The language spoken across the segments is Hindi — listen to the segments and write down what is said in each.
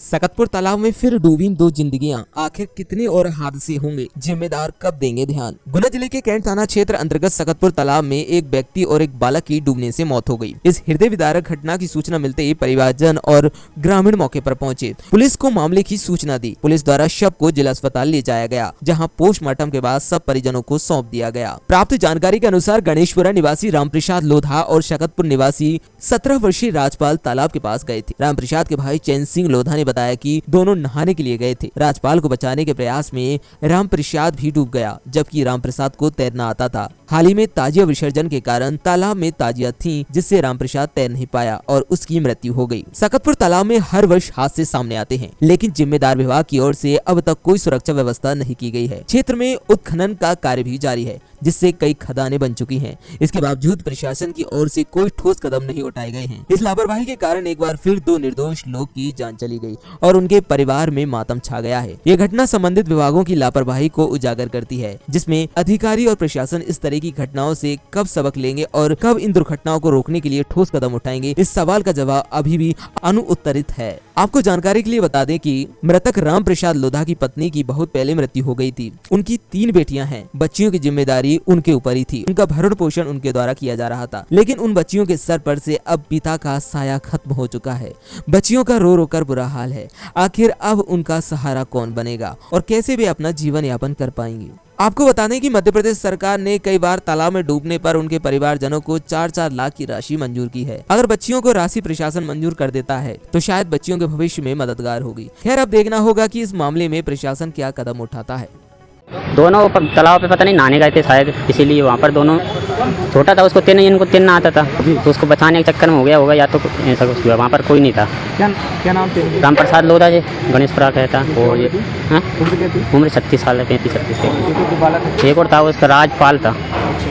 सकतपुर तालाब में फिर डूबी दो जिंदगियां, आखिर कितने और हादसे होंगे, जिम्मेदार कब देंगे ध्यान। गुना जिले के कैंट थाना क्षेत्र अंतर्गत सकतपुर तालाब में एक व्यक्ति और एक बालक की डूबने से मौत हो गई। इस हृदय विदारक घटना की सूचना मिलते ही परिवारजन और ग्रामीण मौके पर पहुंचे। पुलिस को मामले की सूचना दी। पुलिस द्वारा शव को जिला अस्पताल ले जाया गया, जहाँ पोस्टमार्टम के बाद सब परिजनों को सौंप दिया गया। प्राप्त जानकारी के अनुसार गणेशपुरा निवासी रामप्रसाद लोधा और शकतपुर निवासी 17 वर्षीय राजपाल तालाब के पास गए थे। रामप्रसाद के भाई चैन सिंह लोधा ने बताया कि दोनों नहाने के लिए गए थे। राजपाल को बचाने के प्रयास में रामप्रसाद भी डूब गया, जबकि रामप्रसाद को तैरना आता था। हाल ही में ताजिया विसर्जन के कारण तालाब में ताजिया थी, जिससे रामप्रसाद तैर नहीं पाया और उसकी मृत्यु हो गई। सकतपुर तालाब में हर वर्ष हादसे सामने आते हैं, लेकिन जिम्मेदार विभाग की ओर से अब तक कोई सुरक्षा व्यवस्था नहीं की गई है। क्षेत्र में उत्खनन का कार्य भी जारी है, जिससे कई खदानें बन चुकी हैं। इसके बावजूद प्रशासन की ओर से कोई ठोस कदम नहीं उठाए गए हैं। इस लापरवाही के कारण एक बार फिर दो निर्दोष लोग की जान चली गई और उनके परिवार में मातम छा गया है। ये घटना संबंधित विभागों की लापरवाही को उजागर करती है, जिसमें अधिकारी और प्रशासन इस तरह की घटनाओं से कब सबक लेंगे और कब इन दुर्घटनाओं को रोकने के लिए ठोस कदम उठाएंगे, इस सवाल का जवाब अभी भी अनुत्तरित है। आपको जानकारी के लिए बता दें कि मृतक रामप्रसाद लोधा की पत्नी की बहुत पहले मृत्यु हो गई थी। उनकी 3 बेटियां हैं। बच्चियों की जिम्मेदारी उनके ऊपर ही थी। उनका भरण पोषण उनके द्वारा किया जा रहा था, लेकिन उन बच्चियों के सर पर से अब पिता का साया खत्म हो चुका है। बच्चियों का रो रो कर बुरा हाल है। आखिर अब उनका सहारा कौन बनेगा और कैसे वे अपना जीवन यापन कर पाएंगे। आपको बता दें कि मध्य प्रदेश सरकार ने कई बार तालाब में डूबने पर उनके परिवारजनों को 4-4 लाख की राशि मंजूर की है। अगर बच्चियों को राशि प्रशासन मंजूर कर देता है तो शायद बच्चियों के भविष्य में मददगार होगी। खैर, अब देखना होगा कि इस मामले में प्रशासन क्या कदम उठाता है। दोनों तालाब पे पता नहीं नहाने गए थे शायद, इसीलिए वहाँ पर दोनों छोटा था, उसको इनको तैरना आता था, तो उसको बचाने के चक्कर में हो गया होगा या तो ऐसा कुछ हुआ। वहाँ पर कोई नहीं था। क्या नाम थे? रामप्रसाद लोधा जी, गणेशपुरा का था। और ये उम्र 36 साल है, 35-36। एक और था उसका राजपाल था।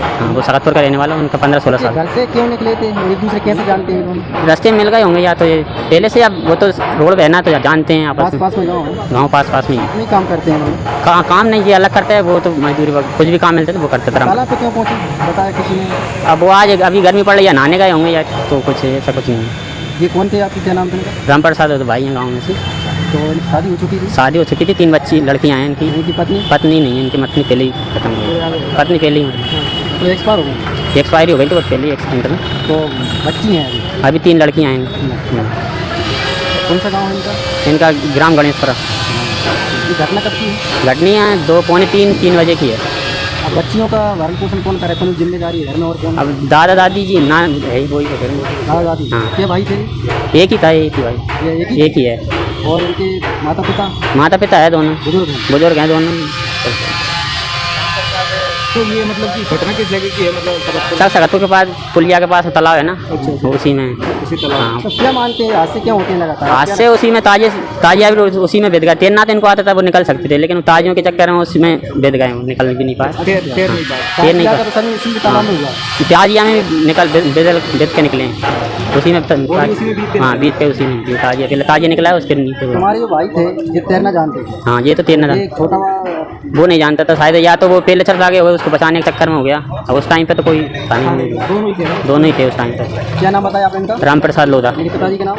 हाँ, वो सकतपुर का रहने वाला, उनका 15-16 साल। घर से क्यों निकले थे? एक दूसरे कैसे जानते हैं? रास्ते में मिल गए होंगे या तो ये पहले से, अब वो तो रोड पे है ना, तो जानते हैं आपस में। पास में गाँव पास में ही काम करते हैं। काम नहीं किया, अलग करते हैं वो तो मजदूरी, कुछ भी काम मिलते तो वो करते थे। तालाब पे क्यों पहुंचे बताया किसी ने? अब वो आज अभी गर्मी पड़ रही है, नहाने गए होंगे या तो कुछ ऐसा कुछ नहीं। ये कौन थे आपके? क्या नाम था इनका? रामप्रसाद तो भाई हैं गाँव में से। तो शादी हो चुकी थी? शादी हो चुकी थी, 3 बच्ची लड़कियाँ हैं इनकी। इनकी पत्नी नहीं है, इनकी पत्नी पहले ही खत्म हो गई। पत्नी पहले ही तो एक्सपायर हो गई? एक्सपायरी हो गई, तो वो पहले ही एक्सीडेंट में। तो बच्ची हैं अभी 3 लड़कियाँ हैं। कौन सा गाँव है इनका? इनका ग्राम गणेशपुरा। ये घटना कब की है? घटनी है 2 पौने 3 बजे की है। अब बच्चियों का भरण पोषण कौन करे? कौन जिम्मेदारी है घर में और कौन? अब दादा दादी जी ना है ही, वही तो करेंगे। दादा दादी? हाँ। क्या भाई थे? एक ही था, एक ही भाई। ये एक ही है। और इनके माता पिता है दोनों, बुजुर्ग हैं दोनों। तो ये मतलब कि घटना किस जगह की है? मतलब सकतपुर के पास, पुलिया के पास तालाब है ना, उसी में। तो क्या मानते हैं हादसे क्या होते हैं लगातार? हादसे उसी में ताजिया भी उसी में बेद गए। तैरना तो इनको आता था, वो निकल सकते थे, लेकिन ताजियों के चक्कर में उसमें बेद गए, निकल भी नहीं पाए। तैर नहीं पाए। ताजिया में निकल बेद के निकले उसी में। हाँ, बीत के उसी में ताजिया, पहले ताजिया निकला है, उसके नीचे। हमारे जो भाई थे ये तैरना जानते थे? हाँ, ये तो तैरना छोटा वो नहीं जानता था शायद, या तो वो पहले चल आगे हुए, उसको बचाने के चक्कर में हो गया। अब उस टाइम पे तो कोई था नहीं। दोनों ही थे उस टाइम पे। क्या नाम बताया आप इनका? रामप्रसाद लोधा। पिताजी का नाम?